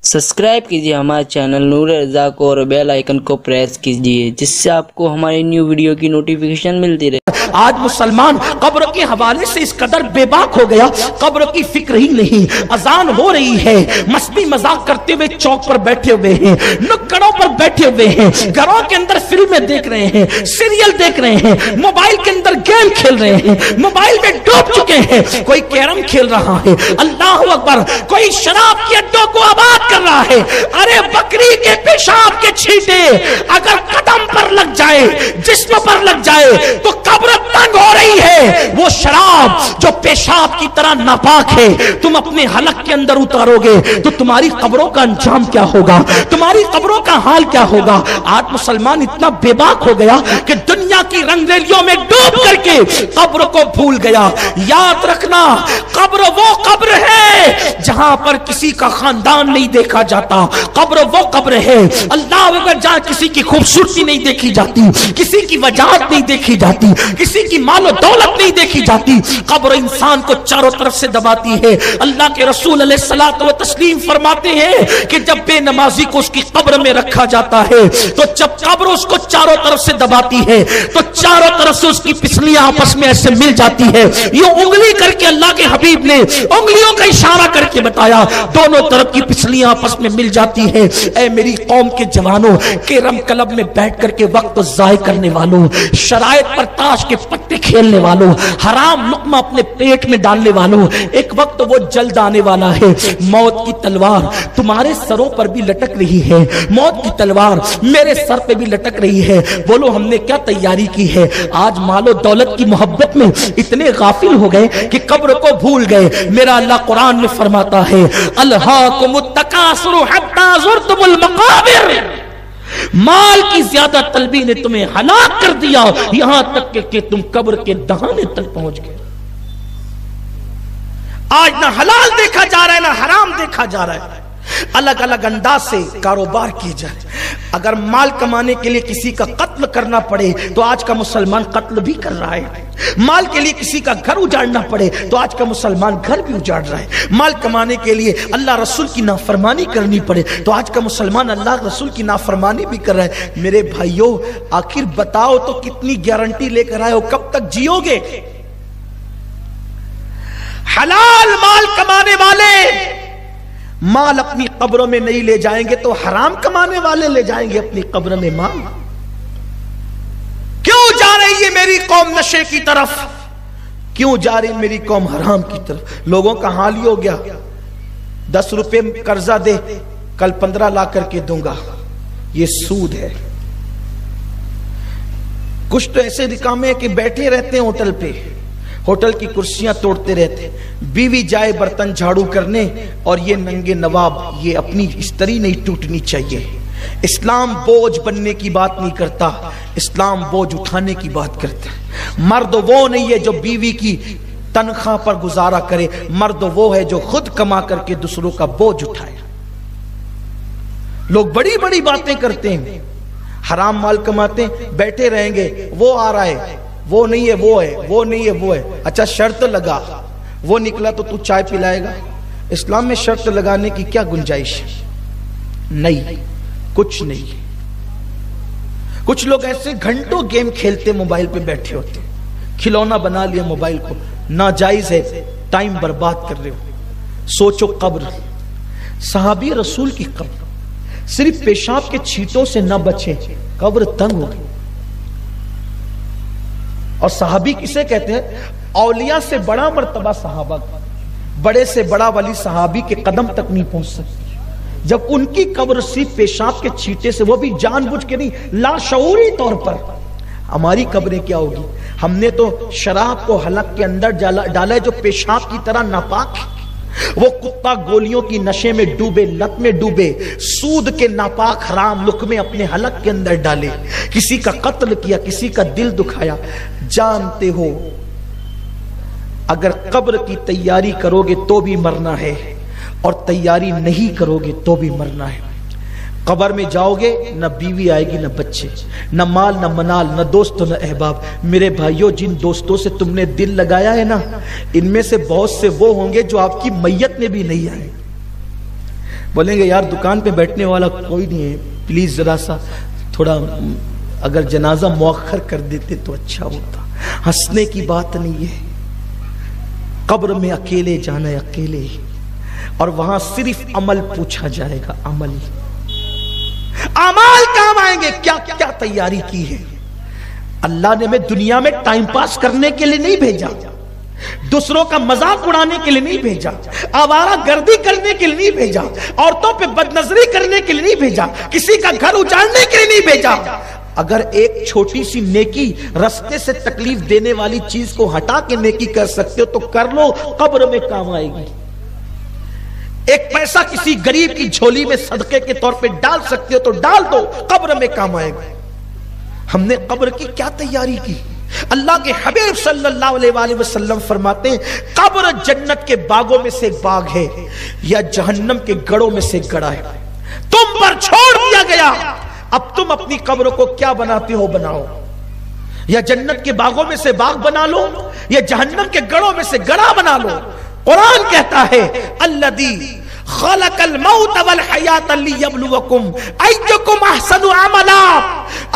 Subscribe कीजिए हमारे channel नूर रज़ा को और बेल आइकन को प्रेस कीजिए जिससे आपको हमारी न्यू वीडियो की नोटिफिकेशन मिलती रहे। आज मुसलमान कब्र के हवाले से इस कदर बेबाक हो गया, कब्र की फिक्र ही नहीं। अजान हो रही है, मस्ती मजाक करते हुए चौक पर बैठे हुए हैं, नुक्कड़ों पर बैठे हुए हैं, घरों के अंदर फिल्में देख रहे हैं, सीरियल देख रहे हैं, मोबाइल के अंदर गेम खेल रहे हैं, मोबाइल में डूब चुके हैं। कोई कैरम खेल रहा है, अल्लाह अकबर, कोई शराब के अड्डों को आबाद कर रहा है। अरे बकरी के पेशाब के छींटे अगर कदम पर लग जाए, जिस्म पर लग जाए तो कब्र तंग हो रही है। वो शराब जो पेशाब की तरह नापाक है, तुम अपने हलक के अंदर उतारोगे तो तुम्हारी कब्रों का अंजाम क्या होगा, तुम्हारी कब्रों का हाल क्या होगा। आज मुसलमान इतना बेबाक हो गया कि दुनिया की रंगरेलियों में डूब करके कब्र को भूल गया। याद रखना, कब्र वो कब्र है जहां पर किसी का खानदान नहीं देखा जाता। कब्र वो कब्र है अल्लाह अकबर जहां किसी की खूबसूरती नहीं देखी जाती, किसी की वजाहत नहीं देखी जाती, किसी की मालो दौलत नहीं देखी जाती। कब्र इंसान को चारों तरफ से दबाती है। अल्लाह के रसूल अलैहिस्सलातु व तस्लीम फरमाते हैं कि जब बेनमाजी को उसकी कब्र में रखा जाता है तो जब कब्र उसको चारों तरफ से दबाती है तो चारों तरफ से उसकी पिछलियां आपस में ऐसे मिल जाती है। ये उंगली करके अल्लाह के हबीब ने उंगलियों का इशारा करके बताया, दोनों तरफ की पिछलियां आपस में मिल जाती है। ऐ मेरी कौम के जवानों, केरम क्लब में बैठ करके वक्त ज़ाय करने वालों, शरायत पर ताश के पत्ते खेलने वालों, हराम लुक्मा अपने पेट में डालने वालों, एक वक्त वो जल्द आने वाला है। मौत की तलवार तुम्हारे सरों पर भी लटक रही है, मौत की तलवार मेरे सर पे भी लटक रही है। बोलो हमने क्या तैयारी की है। आज मालो दौलत की मोहब्बत में इतने गाफिल हो गए कि कब्र को भूल गए। मेरा अल्लाह कुरान में फरमाता है, अल्हाकुमुत तकासुर हत्ता ज़ुरतुमुल मकाबिर, माल की ज्यादा तलबी ने तुम्हें हलाक कर दिया, यहां तक कि तुम कब्र के दहाने तक पहुंच गए। आज ना हलाल देखा जा रहा है ना हराम देखा जा रहा है। अलग अलग अंदाज से कारोबार किए जाए। अगर माल कमाने के लिए किसी का कत्ल करना पड़े तो आज का मुसलमान कत्ल भी कर रहा है। माल के लिए किसी का घर उजाड़ना पड़े तो आज का मुसलमान घर भी उजाड़ रहा है। माल कमाने के लिए अल्लाह रसूल की नाफरमानी करनी पड़े तो आज का मुसलमान अल्लाह रसूल की नाफरमानी भी कर रहा है। मेरे भाइयों, आखिर बताओ तो कितनी गारंटी लेकर आए हो, कब तक जियोगे। हलाल माल कमाने वाले माल अपनी कब्रों में नहीं ले जाएंगे तो हराम कमाने वाले ले जाएंगे अपनी कब्र में माल। क्यों जा रही है मेरी कौम नशे की तरफ, क्यों जा रही मेरी कौम हराम की तरफ। लोगों का हाल ही हो गया, 10 रुपए कर्जा दे, कल 15 ला करके दूंगा, ये सूद है। कुछ तो ऐसे रिकामे हैं कि बैठे रहते हैं होटल पे, होटल की कुर्सियां तोड़ते रहते, बीवी जाए बर्तन झाड़ू करने और ये नंगे नवाब, ये अपनी इस्त्री नहीं टूटनी चाहिए। इस्लाम बोझ बनने की बात नहीं करता, इस्लाम बोझ उठाने की बात करता है। मर्द वो नहीं है जो बीवी की तनख्वाह पर गुजारा करे, मर्द वो है जो खुद कमा करके दूसरों का बोझ उठाए। लोग बड़ी बड़ी बातें करते हैं, हराम माल कमाते बैठे रहेंगे, वो आ रहा है, वो नहीं है वो है, वो नहीं है वो है। अच्छा शर्त लगा, वो निकला तो तू चाय पिलाएगा। इस्लाम में शर्त लगाने की क्या गुंजाइश है? नहीं, कुछ नहीं। कुछ लोग ऐसे घंटों गेम खेलते मोबाइल पे बैठे होते, खिलौना बना लिया मोबाइल को, नाजायज है, टाइम बर्बाद कर रहे हो। सोचो कब्र, सहाबी रसूल की कब्र सिर्फ पेशाब के छींटों से न बचे, कब्र तंग हो गई। और सहाबी किसे कहते हैं? औलिया से बड़ा मर्तबा सहाबा, बड़े से बड़ा वली सहाबी के कदम तक नहीं पहुंच सकती। जब उनकी कब्र सिर्फ पेशाब के छींटे से, वो भी जानबूझ के नहीं, लाशऊरी तौर पर। हमारी कब्रें क्या होगी? हमने तो शराब को हलक के अंदर डाला है जो पेशाब की तरह नापाक है। वो कुत्ता गोलियों की नशे में डूबे, लत में डूबे, सूद के नापाक हराम लुक्मे अपने हलक के अंदर डाले, किसी का कत्ल किया, किसी का दिल दुखाया। जानते हो अगर कब्र की तैयारी करोगे तो भी मरना है और तैयारी नहीं करोगे तो भी मरना है। कब्र में जाओगे, न बीवी आएगी, न बच्चे, न माल, न मनाल, न दोस्त, न अहबाब। मेरे भाइयों, जिन दोस्तों से तुमने दिल लगाया है ना, इनमें से बहुत से वो होंगे जो आपकी मैयत में भी नहीं आए। بولیں گے یار دکان پہ بیٹھنے والا کوئی نہیں ہے، پلیز ذرا سا تھوڑا اگر جنازہ مؤخر کر دیتے تو اچھا ہوتا۔ ہنسنے کی بات نہیں ہے، قبر میں اکیلے جانا ہے، اکیلے ہی، اور وہاں صرف عمل پوچھا جائے گا، عمل، اعمال کام آئیں گے، کیا کیا تیاری کی ہے۔ اللہ نے ہمیں دنیا میں ٹائم پاس کرنے کے لیے نہیں بھیجا، دوسروں کا مذاق اڑانے کے لیے نہیں بھیجا، آوارہ گردی کرنے کے لیے نہیں بھیجا، عورتوں پہ بدنظری کرنے کے لیے نہیں بھیجا، کسی کا گھر اجاڑنے کے لیے نہیں بھیجا۔ اگر ایک چھوٹی سی نیکی رستے سے تکلیف دینے والی چیز کو ہٹا کے نیکی کر سکتے ہو تو کر لو، قبر میں کام آئے گی۔ ایک پیسہ کسی غریب کی جھولی میں صدقے کے طور پہ ڈال سکتے ہو تو ڈال دو، قبر میں کام آئے گا۔ ہم نے قبر کی کیا تیاری کی؟ اللہ کے حبیب صلی اللہ علیہ وآلہ وسلم فرماتے ہیں قبر جنت کے باغوں میں سے ایک باغ ہے یا جہنم کے گڑوں میں سے ایک گڑا ہے، تم پر چھوڑ دیا گیا، اب تم اپنی قبر کو کیا بناتے ہو بناؤ، یا جنت کے باغوں میں سے باغ بنا لو یا جہنم کے گڑوں میں سے گڑا بنا لو۔ قرآن کہتا ہے الذی خلق الموت والحیات لیبلوکم ایکم احسن عملا،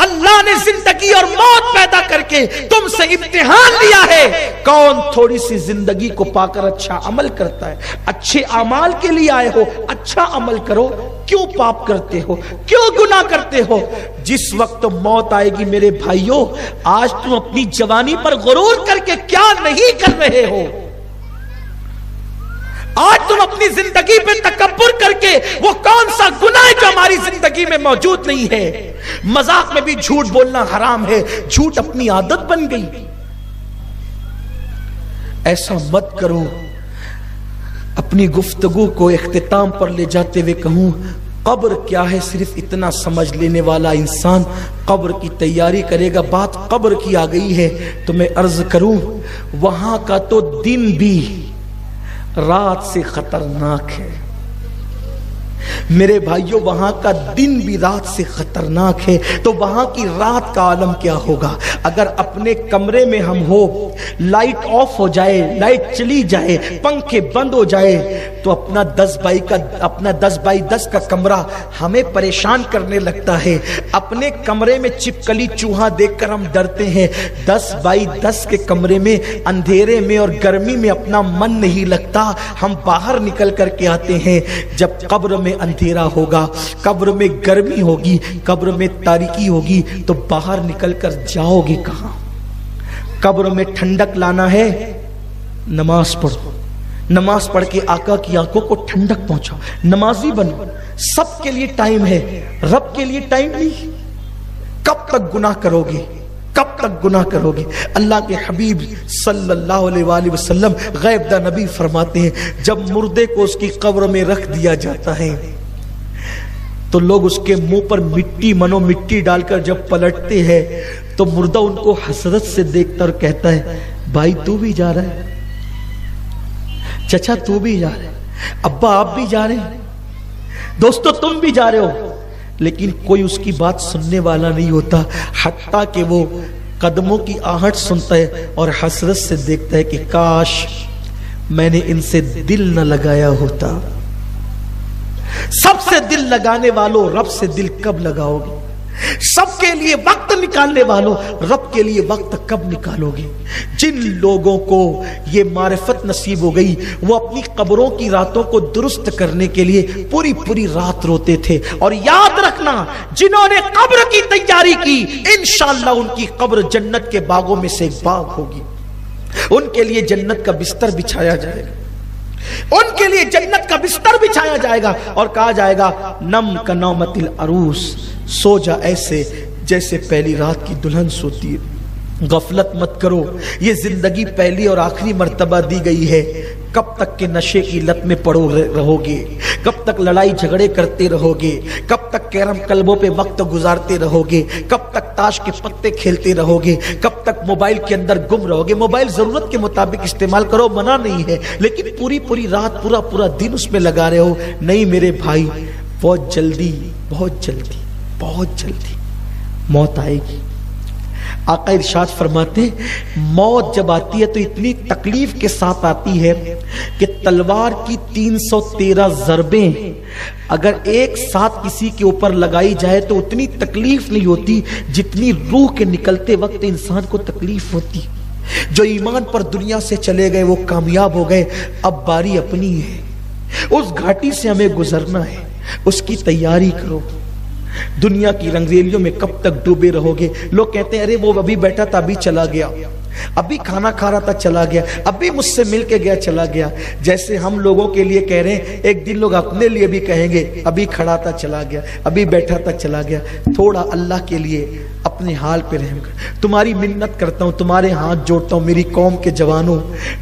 اللہ نے زندگی اور موت پیدا کر کے تم سے امتحان لیا ہے، کون تھوڑی سی زندگی کو پا کر اچھا عمل کرتا ہے۔ اچھے اعمال کے لیے آئے ہو، اچھا عمل کرو، کیوں پاپ کرتے ہو، کیوں گناہ کرتے ہو؟ جس وقت موت آئے گی میرے بھائیوں، آج تم اپنی جوانی پر غرور کر کے کیا نہیں کر رہے ہو، آج تم اپنی زندگی پہ تکبر کر کے وہ کون سا گناہ ہے جو ہماری زندگی میں موجود نہیں ہے۔ مذاق میں بھی جھوٹ بولنا حرام ہے، جھوٹ اپنی عادت بن گئی، ایسا مت کرو۔ اپنی گفتگو کو اختتام پر لے جاتے ہوئے کہوں، قبر کیا ہے صرف اتنا سمجھ لینے والا انسان قبر کی تیاری کرے گا۔ بات قبر کی آ گئی ہے تو میں عرض کروں، وہاں کا تو دن بھی رات سے خطرناک ہے میرے بھائیوں، وہاں کا دن بھی رات سے خطرناک ہے، تو وہاں کی رات کا عالم کیا ہوگا؟ اگر اپنے کمرے میں ہم ہو، لائٹ آف ہو جائے، لائٹ چلی جائے، پنکھے بند ہو جائے تو اپنا 10x10 کا کمرہ ہمیں پریشان کرنے لگتا ہے۔ اپنے کمرے میں چپکلی چوہا دیکھ کر ہم ڈرتے ہیں، 10x10 کے کمرے میں اندھیرے میں اور گرمی میں اپنا من نہیں لگتا، ہم باہر نکل کر کے آتے ہیں۔ جب قبر میں اندھیرا ہوگا، قبر میں گرمی ہوگی، قبر میں تاریکی ہوگی تو باہر نکل کر جاؤ گے کہاں؟ قبر میں ٹھنڈک لانا ہے، نماز پڑھو، نماز پڑھ کے آقا کی آنکھوں کو ٹھنڈک پہنچاؤ، نمازی بنو۔ سب کے لیے ٹائم ہے، رب کے لیے ٹائم نہیں۔ کب تک گناہ کرو گے؟ کب تک گناہ کرو گے؟ اللہ کے حبیب صلی اللہ علیہ وآلہ وسلم غیب دا نبی فرماتے ہیں جب مردے کو اس کی قبر میں رکھ دیا جاتا ہے تو لوگ اس کے منہ پر مٹی ڈال کر جب پلٹتے ہیں تو مردہ ان کو حسرت سے دیکھتا اور کہتا ہے بھائی تو بھی جا رہا ہے، چچا تو بھی جا رہے ہیں، ابا آپ بھی جا رہے ہیں، دوستو تم بھی جا رہے ہو، لیکن کوئی اس کی بات سننے والا نہیں ہوتا، حتیٰ کہ وہ قدموں کی آہٹ سنتا ہے اور حسرت سے دیکھتا ہے کہ کاش میں نے ان سے دل نہ لگایا ہوتا۔ سب سے دل لگانے والوں رب سے دل کب لگاؤ گے؟ سب کے لیے وقت نکالنے والوں رب کے لیے وقت کب نکالو گے؟ جن لوگوں کو یہ معرفت نصیب ہو گئی وہ اپنی قبروں کی راتوں کو درست کرنے کے لیے پوری رات روتے تھے، اور یاد رکھنا جنہوں نے قبر کی تیاری کی انشاءاللہ ان کی قبر جنت کے باغوں میں سے ایک باغ ہوگی، ان کے لیے جنت کا بستر بچھایا جائے گا، ان کے لیے جنت کا بستر بچھایا جائے گا اور کہا جائے گا نم کا نومت العروس، سو جا ایسے جیسے پہلی رات کی دلہن سوتی ہے۔ غفلت مت کرو، یہ زندگی پہلی اور آخری مرتبہ دی گئی ہے۔ کب تک کے نشے کی لت میں پڑو رہو گے؟ کب تک لڑائی جھگڑے کرتے رہو گے؟ کب تک کیرم کلبوں پہ وقت گزارتے رہو گے؟ کب تک تاش کے پتے کھیلتے رہو گے؟ کب تک موبائل کے اندر گم رہو گے؟ موبائل ضرورت کے مطابق استعمال کرو، منع نہیں ہے، لیکن پوری رات پورا دن اس میں لگا رہے ہو نہیں میرے بھائی، بہت جلدی موت آئے گی۔ आका इरशाद फरमाते हैं मौत जब आती है तो इतनी तकलीफ के साथ आती है कि तलवार की 313 ज़रबें अगर एक साथ किसी के ऊपर लगाई जाए तो उतनी तकलीफ नहीं होती जितनी रूह के निकलते वक्त इंसान को तकलीफ होती। जो ईमान पर दुनिया से चले गए वो कामयाब हो गए, अब बारी अपनी है। उस घाटी से हमें गुजरना है, उसकी तैयारी करो। दुनिया की रंगरेलियों में कब तक डूबे रहोगे? लोग कहते हैं अरे वो अभी बैठा था अभी चला गया, अभी खाना खा रहा था चला गया, अभी मुझसे मिल के गया चला गया। जैसे हम लोगों के लिए कह रहे हैं, एक दिन लोग अपने लिए भी कहेंगे अभी खड़ा था चला गया, अभी बैठा था चला गया। थोड़ा अल्लाह के लिए अपने हाल पे रहम कर। तुम्हारी मिन्नत करता हूं, तुम्हारे हाथ जोड़ता हूं, मेरी कौम के जवानों,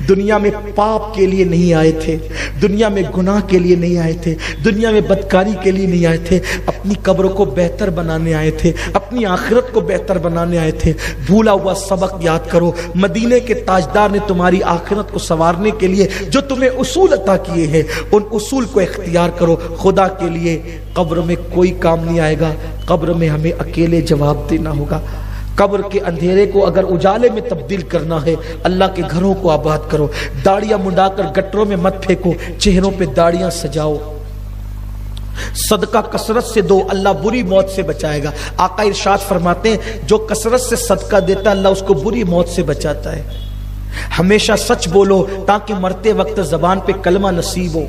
दुनिया में पाप के लिए नहीं आए थे, दुनिया में गुनाह के लिए नहीं आए थे, दुनिया में बदकारी के लिए नहीं आए थे, अपनी कब्र को बेहतर बनाने आए थे, अपनी आखिरत को बेहतर बनाने आए थे। भूला हुआ सबक याद करो। मदीने के ताजदार ने तुम्हारी आखिरत को संवारने के लिए जो तुम्हें उसूल अता किए हैं, उन उसूल को इख्तियार करो। खुदा के लिए कब्र में कोई काम नहीं आएगा, कब्र में हमें अकेले जवाब देना होगा। कब्र के अंधेरे को अगर उजाले में तब्दील करना है, अल्लाह के घरों को आबाद करो। दाढ़ियां मुंडाकर गटरों में मत फेंको, चेहरों पे दाढ़ियां सजाओ। सदका कसरत से दो, अल्लाह बुरी मौत से बचाएगा। आका इरशाद फरमाते हैं जो कसरत से सदका देता है अल्लाह उसको बुरी मौत से बचाता है। हमेशा सच बोलो ताकि मरते वक्त जबान पे कलमा नसीब हो,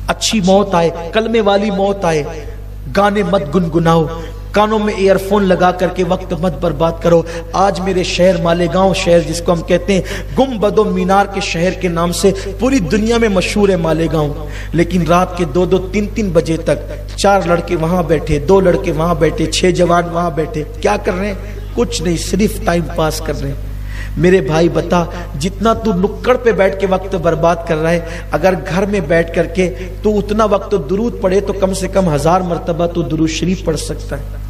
अच्छी मौत आए, कलमे वाली मौत आए। गाने मत गुनगुनाओ, कानों में ईयरफोन लगा करके वक्त मत बर्बाद करो। आज मेरे शहर मालेगांव शहर जिसको हम कहते हैं गुंबदो मीनार के शहर के नाम से पूरी दुनिया में मशहूर है मालेगांव, लेकिन रात के 2-2, 3-3 बजे तक 4 लड़के वहां बैठे, 2 लड़के वहां बैठे, 6 जवान वहां बैठे, क्या कर रहे हैं? कुछ नहीं, सिर्फ टाइम पास कर रहे हैं। मेरे भाई बता, जितना तू नुक्कड़ पे बैठ के वक्त बर्बाद कर रहा है, अगर घर में बैठ करके तू उतना वक्त दुरूद पढ़े तो कम से कम 1000 मरतबा तू दुरूद शरीफ पढ़ सकता है।